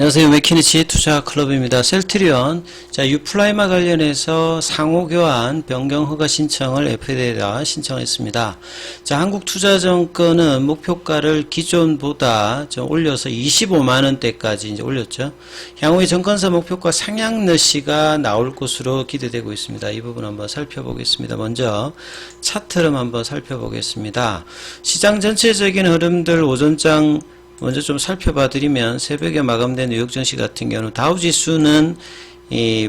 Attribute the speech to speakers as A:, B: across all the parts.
A: 안녕하세요. 맥키니치 투자클럽입니다. 셀트리온. 자, 유플라이마 관련해서 상호교환 변경 허가 신청을 FDA에다 신청했습니다. 자, 한국투자증권은 목표가를 기존보다 좀 올려서 25만원대까지 이제 올렸죠. 향후에 증권사 목표가 상향 러시가 나올 것으로 기대되고 있습니다. 이 부분 한번 살펴보겠습니다. 먼저 차트를 한번 살펴보겠습니다. 시장 전체적인 흐름들 오전장 먼저 좀 살펴봐 드리면 새벽에 마감된 뉴욕 증시 같은 경우는 다우지수는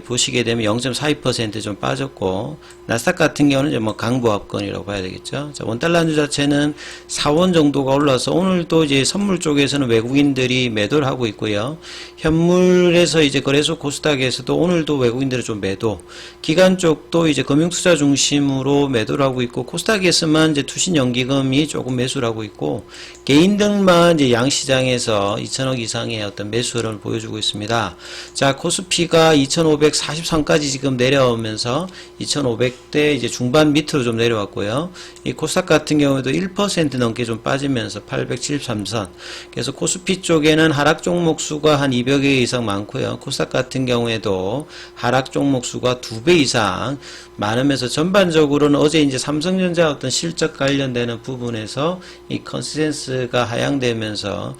A: 보시게 되면 0.42% 좀 빠졌고, 나스닥 같은 경우는 이제 뭐 강보합권이라고 봐야 되겠죠. 자, 원달러 안주 자체는 4원 정도가 올라서 오늘도 이제 선물 쪽에서는 외국인들이 매도를 하고 있고요. 현물에서 이제 거래소 코스닥에서도 오늘도 외국인들이 좀 매도, 기관 쪽도 이제 금융투자 중심으로 매도를 하고 있고, 코스닥에서만 이제 투신연기금이 조금 매수를 하고 있고, 개인들만 이제 양시장에서 2천억 이상의 어떤 매수 흐름을 보여주고 있습니다. 자, 코스피가 2543까지 지금 내려오면서 2500대 이제 중반 밑으로 좀 내려왔고요. 이 코스닥 같은 경우에도 1% 넘게 좀 빠지면서 873선. 그래서 코스피 쪽에는 하락 종목 수가 한 200개 이상 많고요. 코스닥 같은 경우에도 하락 종목 수가 2배 이상 많으면서 전반적으로는 어제 이제 삼성전자 어떤 실적 관련되는 부분에서 이 컨센서스가 하향되면서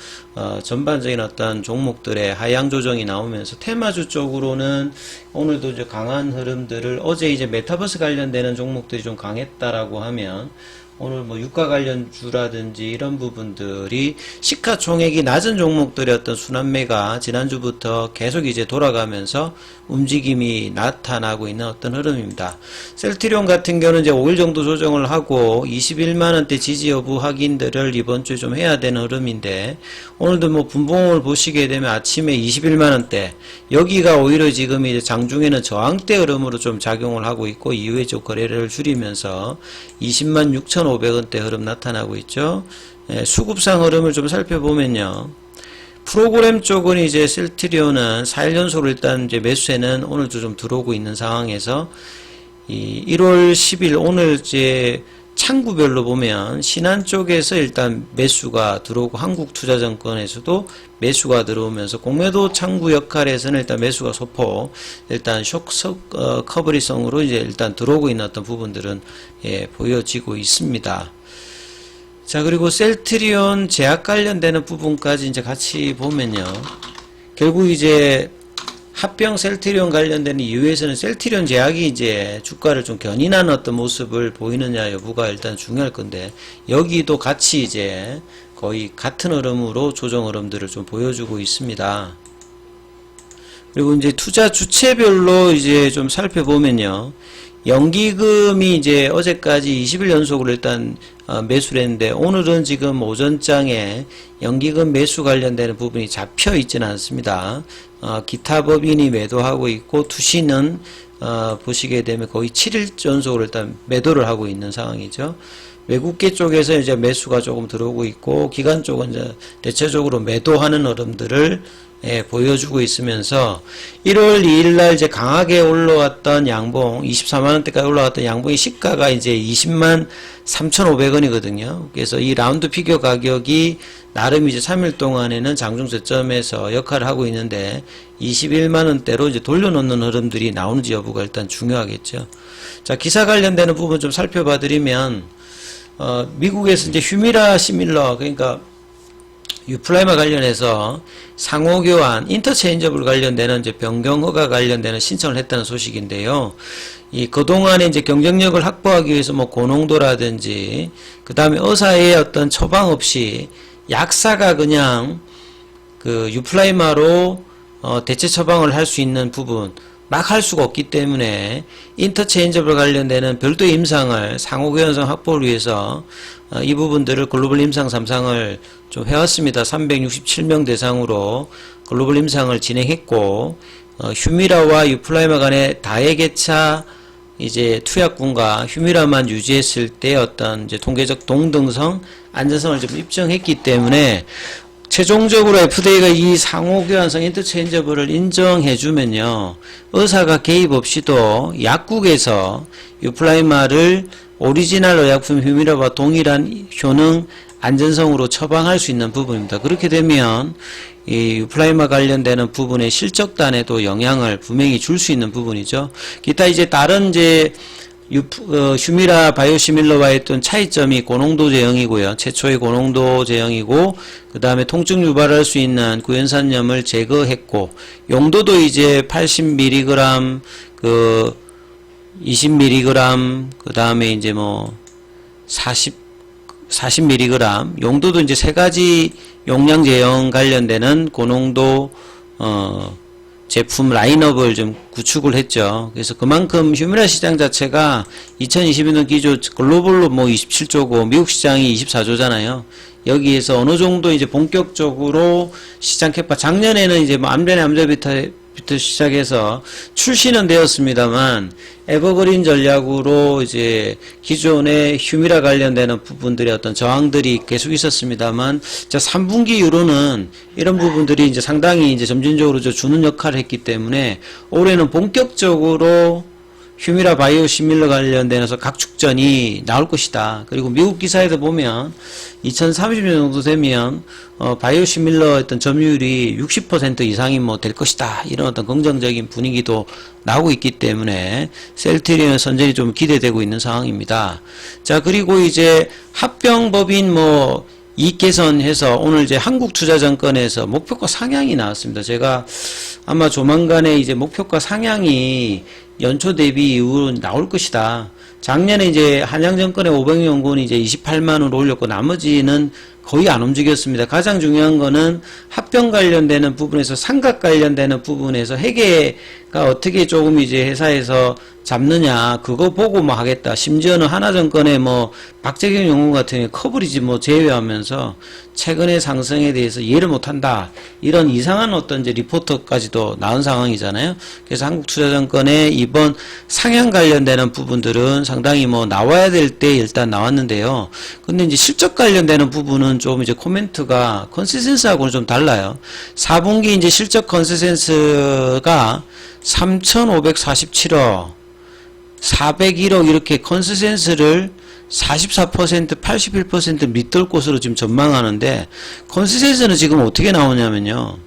A: 전반적인 어떤 종목들의 하향 조정이 나오면서 테마주 쪽으로는 오늘도 이제 강한 흐름들을, 어제 이제 메타버스 관련되는 종목들이 좀 강했다라고 하면 오늘 뭐 유가 관련주라든지 이런 부분들이 시가총액이 낮은 종목들의 어떤 순환매가 지난주부터 계속 이제 돌아가면서 움직임이 나타나고 있는 어떤 흐름입니다. 셀트리온 같은 경우는 이제 5일 정도 조정을 하고 21만원대 지지 여부 확인들을 이번 주에 좀 해야 되는 흐름인데, 오늘도 뭐 분봉을 보시게 되면 아침에 21만원대, 여기가 오히려 지금 이제 장중에는 저항대 흐름으로 좀 작용을 하고 있고, 이후에 좀 거래를 줄이면서 20만 6,500원대 흐름 나타나고 있죠. 수급상 흐름을 좀 살펴보면요. 프로그램 쪽은 이제 셀트리온은 4일 연속으로 일단 이제 매수세는 오늘도 좀 들어오고 있는 상황에서, 이 1월 10일 오늘 이제 창구별로 보면 신한 쪽에서 일단 매수가 들어오고, 한국투자증권에서도 매수가 들어오면서 공매도 창구 역할에서는 일단 매수가 소폭 일단 커버리성으로 이제 일단 들어오고 있는 어떤 부분들은 보여지고 있습니다. 자, 그리고 셀트리온 제약 관련되는 부분까지 이제 같이 보면요. 결국 이제 합병 셀트리온 관련되는 이유에서는 셀트리온 제약이 이제 주가를 좀 견인하는 어떤 모습을 보이느냐 여부가 일단 중요할 건데, 여기도 같이 이제 거의 같은 흐름으로 조정 흐름들을 좀 보여주고 있습니다. 그리고 이제 투자 주체별로 이제 좀 살펴보면요. 연기금이 이제 어제까지 20일 연속으로 일단 매수를 했는데, 오늘은 지금 오전장에 연기금 매수 관련되는 부분이 잡혀 있지는 않습니다. 기타 법인이 매도하고 있고, 투신은 보시게 되면 거의 7일 연속으로 일단 매도를 하고 있는 상황이죠. 외국계 쪽에서 이제 매수가 조금 들어오고 있고, 기관 쪽은 이제 대체적으로 매도하는 흐름들을 보여주고 있으면서, 1월 2일날 이제 강하게 올라왔던 양봉, 24만원대까지 올라왔던 양봉의 시가가 이제 20만 3,500원이거든요. 그래서 이 라운드 피겨 가격이 나름 이제 3일 동안에는 장중 저점에서 역할을 하고 있는데, 21만원대로 이제 돌려놓는 흐름들이 나오는지 여부가 일단 중요하겠죠. 자, 기사 관련되는 부분 좀 살펴봐 드리면, 미국에서 이제 휴미라 시밀러, 그러니까 유플라이마 관련해서 상호교환, 인터체인저블 관련되는 이제 변경허가 관련되는 신청을 했다는 소식인데요. 그동안에 이제 경쟁력을 확보하기 위해서 뭐 고농도라든지, 그 다음에 의사의 어떤 처방 없이 약사가 그냥 그 유플라이마로 대체 처방을 할 수 있는 부분, 막 할 수가 없기 때문에 인터체인저블 관련되는 별도의 임상을 상호교환성 확보를 위해서 이 부분들을 글로벌 임상 3상을 좀 해왔습니다. 367명 대상으로 글로벌 임상을 진행했고, 휴미라와 유플라이마 간의 다회계차 이제 투약군과 휴미라만 유지했을 때 어떤 이제 통계적 동등성, 안전성을 좀 입증했기 때문에 최종적으로 FDA가 이 상호교환성 인터체인저블을 인정해주면요, 의사가 개입 없이도 약국에서 유플라이마를 오리지널 의약품 휴미라와 동일한 효능 안전성으로 처방할 수 있는 부분입니다. 그렇게 되면 이 유플라이마 관련되는 부분의 실적단에도 영향을 분명히 줄 수 있는 부분이죠. 기타 이제 다른 이제 휴미라 바이오시밀러와의 어떤 차이점이 고농도 제형이고요. 최초의 고농도 제형이고, 그 다음에 통증 유발할 수 있는 구연산염을 제거했고, 용도도 이제 80mg, 20mg, 그 다음에 이제 뭐 40mg, 용도도 이제 세 가지 용량 제형 관련되는 고농도, 제품 라인업을 좀 구축을 했죠. 그래서 그만큼 휴미라 시장 자체가 2022년 기조 글로벌로 뭐 27조고 미국 시장이 24조잖아요. 여기에서 어느 정도 이제 본격적으로 시장 캐파, 작년에는 이제 뭐 암전부터 시작해서 출시는 되었습니다만 에버그린 전략으로 이제 기존의 휴미라 관련되는 부분들의 어떤 저항들이 계속 있었습니다만, 자 3분기 이후로는 이런 부분들이 이제 상당히 이제 점진적으로 주는 역할을 했기 때문에 올해는 본격적으로 휴미라 바이오시밀러 관련돼서 각축전이 나올 것이다. 그리고 미국 기사에도 보면 2030년 정도 되면 바이오시밀러 어떤 점유율이 60% 이상이 뭐 될 것이다. 이런 어떤 긍정적인 분위기도 나오고 있기 때문에 셀트리온 선전이 좀 기대되고 있는 상황입니다. 자, 그리고 이제 합병법인 뭐 이익 개선해서 오늘 이제 한국투자증권에서 목표가 상향이 나왔습니다. 제가 아마 조만간에 이제 목표가 상향이 연초 대비 이후로 나올 것이다. 작년에 이제 한양증권의 500연구원이 이제 28만원으로 올렸고 나머지는 거의 안 움직였습니다. 가장 중요한 거는 합병 관련되는 부분에서 상각 관련되는 부분에서 회계가 어떻게 조금 이제 회사에서 잡느냐 그거 보고 뭐 하겠다. 심지어는 하나증권의 뭐 박재경 연구원 같은 경우에 커버리지 뭐 제외하면서 최근의 상승에 대해서 이해를 못한다. 이런 이상한 어떤 이제 리포트까지도 나온 상황이잖아요. 그래서 한국투자증권의 이번 상향 관련되는 부분들은 상당히 뭐 나와야 될 때 일단 나왔는데요. 근데 이제 실적 관련되는 부분은 좀 이제 코멘트가 컨센서스하고는 좀 달라요. 4분기 이제 실적 컨센서스가 3,547억, 401억 이렇게 컨센서스를 44%, 81% 밑돌 곳으로 지금 전망하는데, 컨센서스는 지금 어떻게 나오냐면요.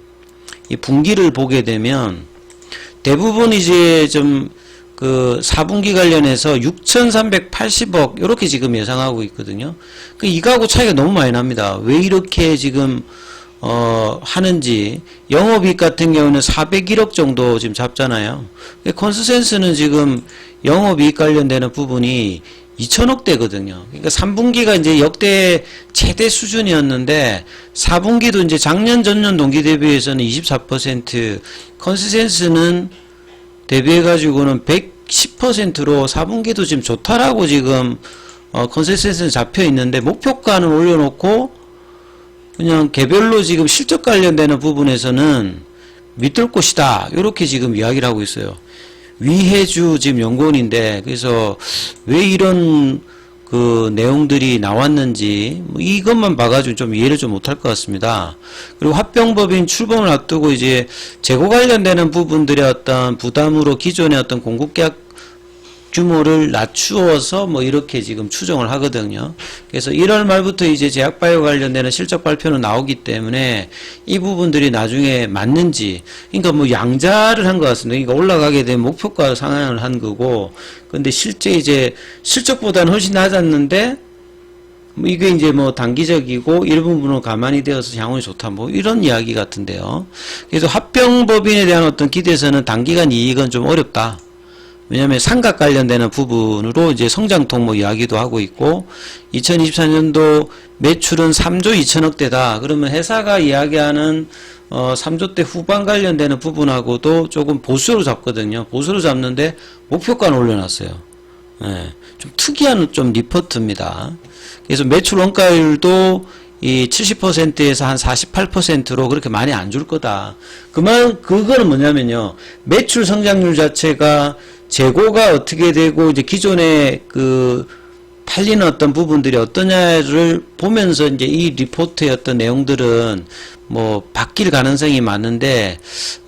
A: 이 분기를 보게 되면 대부분 이제 좀 그 4분기 관련해서 6,380억 이렇게 지금 예상하고 있거든요. 그 이거하고 차이가 너무 많이 납니다. 왜 이렇게 지금 하는지. 영업이익 같은 경우는 401억 정도 지금 잡잖아요. 컨센서스는 지금 영업이익 관련되는 부분이 2천억대거든요. 그러니까 3분기가 이제 역대 최대 수준이었는데 4분기도 이제 작년 전년 동기 대비해서는 24%, 컨센서스는 대비해가지고는 110%로 4분기도 지금 좋다라고 지금 컨센서스는 잡혀 있는데 목표가는 올려놓고 그냥 개별로 지금 실적 관련되는 부분에서는 밑돌 것이다. 이렇게 지금 이야기를 하고 있어요. 위해주 지금 연구원인데, 그래서 왜 이런 그 내용들이 나왔는지 뭐 이것만 봐가지고 좀 이해를 좀 못할 것 같습니다. 그리고 합병법인 출범을 앞두고 이제 재고 관련되는 부분들의 어떤 부담으로 기존의 어떤 공급계약 규모를 낮추어서 뭐 이렇게 지금 추정을 하거든요. 그래서 1월 말부터 이제 제약바이오 관련되는 실적 발표는 나오기 때문에 이 부분들이 나중에 맞는지, 그러니까 뭐 양자를 한 것 같습니다. 그러니까 올라가게 되면 목표가 상향을 한 거고, 근데 실제 이제 실적보다는 훨씬 낮았는데 뭐 이게 이제 뭐 단기적이고 일부분으로 가만히 되어서 향후에 좋다 뭐 이런 이야기 같은데요. 그래서 합병법인에 대한 어떤 기대에서는 단기간 이익은 좀 어렵다. 왜냐하면 상각 관련되는 부분으로 이제 성장통 뭐 이야기도 하고 있고, 2024년도 매출은 3조 2천억대다. 그러면 회사가 이야기하는 3조대 후반 관련되는 부분하고도 조금 보수로 잡거든요. 보수로 잡는데 목표가는 올려놨어요. 예, 좀 특이한 좀 리포트입니다. 그래서 매출 원가율도 이 70%에서 한 48%로 그렇게 많이 안 줄 거다. 그거는 뭐냐면요. 매출 성장률 자체가 재고가 어떻게 되고 이제 기존의 그 팔리는 어떤 부분들이 어떠냐를 보면서 이제 이 리포트의 어떤 내용들은 뭐 바뀔 가능성이 많은데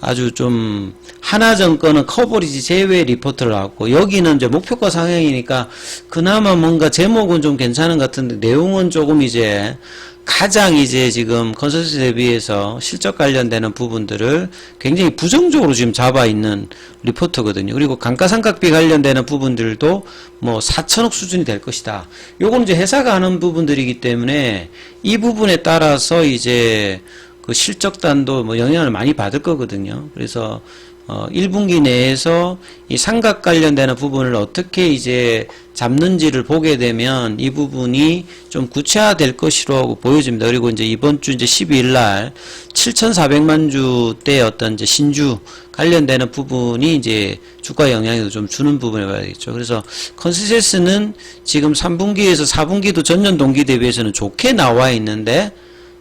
A: 아주 좀 하나증권은 커버리지 제외 리포트를 나왔고 여기는 이제 목표가 상향이니까 그나마 뭔가 제목은 좀 괜찮은 것 같은데 내용은 조금 이제 가장 이제 지금 컨센서스 대비해서 실적 관련되는 부분들을 굉장히 부정적으로 지금 잡아 있는 리포트거든요. 그리고 감가상각비 관련되는 부분들도 뭐 4천억 수준이 될 것이다. 요건 이제 회사가 하는 부분들이기 때문에 이 부분에 따라서 이제 그 실적단도 뭐 영향을 많이 받을 거거든요. 그래서 1분기 내에서 이 상각 관련되는 부분을 어떻게 이제 잡는지를 보게 되면 이 부분이 좀 구체화될 것이라고 보여집니다. 그리고 이제 이번 주 이제 12일 날 7,400만 주대 어떤 이제 신주 관련되는 부분이 이제 주가 영향을 좀 주는 부분을 봐야겠죠. 그래서 컨센서스는 지금 3분기에서 4분기도 전년 동기 대비해서는 좋게 나와 있는데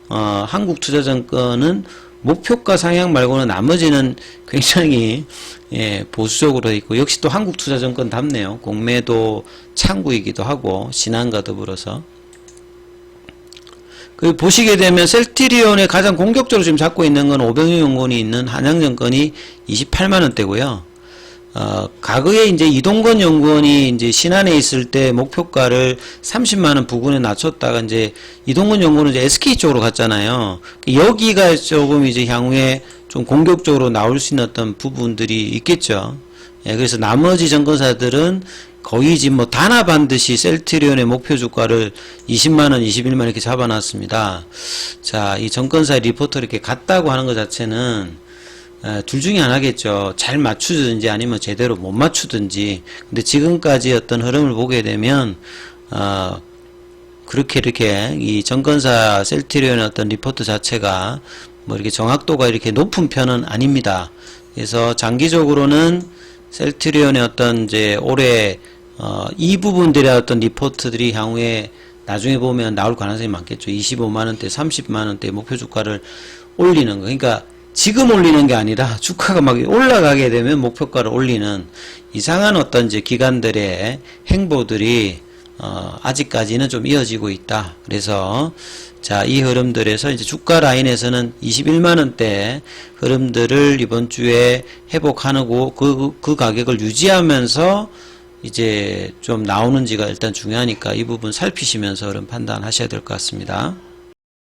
A: 한국투자증권은 목표가 상향 말고는 나머지는 굉장히 보수적으로 있고 역시 또 한국투자증권답네요. 공매도 창구이기도 하고 신한과 더불어서 그 보시게 되면 셀트리온에 가장 공격적으로 지금 잡고 있는 건 오병유 연구원이 있는 한양증권이 28만원대고요. 과거에 이제 이동건 연구원이 이제 신한에 있을 때 목표가를 30만원 부근에 낮췄다가 이제 이동건 연구원은 이제 SK 쪽으로 갔잖아요. 여기가 조금 이제 향후에 좀 공격적으로 나올 수 있는 어떤 부분들이 있겠죠. 예, 그래서 나머지 증권사들은 거의 지금 뭐 단합한 듯이 셀트리온의 목표 주가를 20만원, 21만원 이렇게 잡아놨습니다. 자, 이 증권사의 리포터를 이렇게 갔다고 하는 것 자체는 둘 중에 하나겠죠. 잘 맞추든지 아니면 제대로 못 맞추든지. 근데 지금까지 어떤 흐름을 보게 되면 그렇게 이렇게 이 증권사 셀트리온의 어떤 리포트 자체가 뭐 이렇게 정확도가 이렇게 높은 편은 아닙니다. 그래서 장기적으로는 셀트리온의 어떤 이제 올해 이 부분들의 어떤 리포트들이 향후에 나중에 보면 나올 가능성이 많겠죠. 25만원대, 30만원대 목표 주가를 올리는 거. 그러니까 지금 올리는 게 아니라 주가가 막 올라가게 되면 목표가를 올리는 이상한 어떤 이제 기관들의 행보들이 아직까지는 좀 이어지고 있다. 그래서 자, 이 흐름들에서 이제 주가 라인에서는 21만원대 흐름들을 이번 주에 회복하고 그 가격을 유지하면서 이제 좀 나오는지가 일단 중요하니까 이 부분 살피시면서 흐름 판단하셔야 될 것 같습니다.